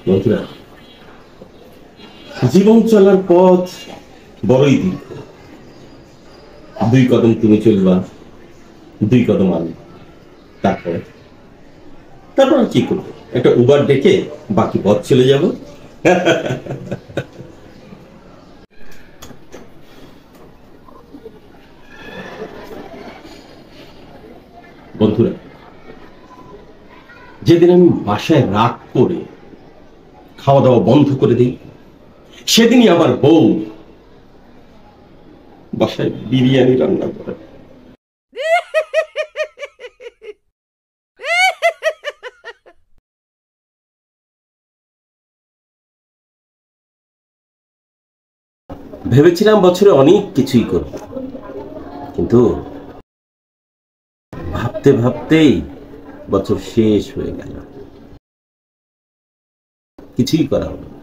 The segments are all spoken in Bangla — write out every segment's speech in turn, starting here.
বন্ধুরা, জীবন চলার পথ বড়ই দীর্ঘ। 2 কদম তুমি চলবা, 2 কদম আমি। তারপর তারপর কি করবো? একটা উবার ডেকে বাকি পথ চলে যাব। বন্ধুরা, যেদিন আমি বাসায় রাগ করে খাওয়া দাওয়া বন্ধ করে দিই, সেদিনই আমার বউ বাসায় বিরিয়ানি রান্না করে। ভেবেছিলাম বছরে অনেক কিছুই করব, কিন্তু ভাবতে ভাবতেই বছর শেষ হয়ে গেল, কিছুই করা হলো না।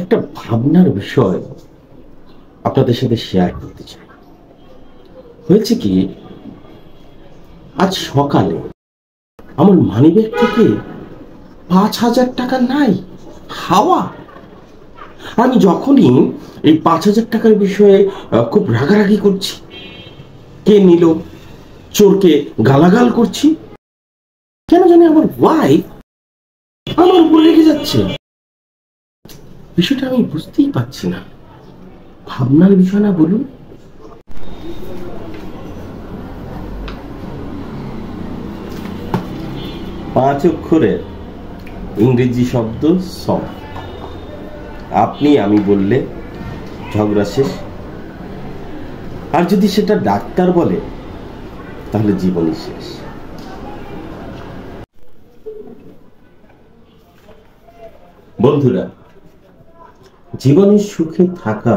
একটা ভাবনার বিষয় আপনাদের সাথে শেয়ার করতে চাই। হয়েছে কি, আজ সকালে আমার মানিব্যাগ থেকে 5,000 টাকা নাই, হাওয়া। আমি যখনই এই 5,000 টাকার বিষয়ে খুব রাগারাগি করছি, কে নিল, চোরকে গালাগাল করছি, কেন জানি আমার ওয়াইফ আমার উপর রেগে যাচ্ছে। বিষয়টা আমি বুঝতেই পারছি না। ভাবনার বিষয় না বলুন? পাঁচ অক্ষরের ইংরেজি শব্দ সব। আপনি আমি বললে ঝগড়া শেষ। আর যদি সেটা ডাক্তার বলে, তাহলে জীবনই শেষ। বন্ধুরা, জীবনের সুখে থাকা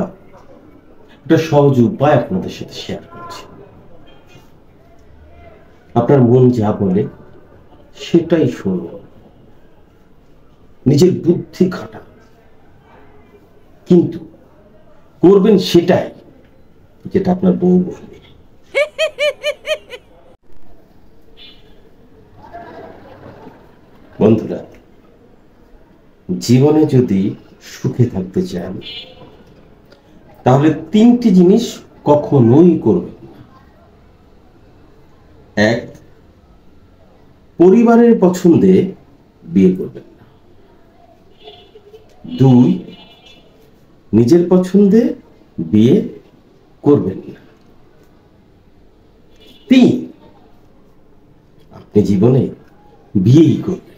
একটা সহজ উপায় আপনাদের সাথে শেয়ার করছি। আপনার মন যা বলে সেটাই শুনুন, নিজের বুদ্ধি খাটা, কিন্তু করবেন সেটাই যেটা আপনার বউ বলবে। বন্ধুরা, জীবনে যদি সুখে থাকতে চান, তাহলে 3টি জিনিস কখনোই করবেন না। 1, পরিবারের পছন্দে বিয়ে করবেন না। 2, নিজের পছন্দে বিয়ে করবেন না। 3, আপনি জীবনে বিয়েই করবেন।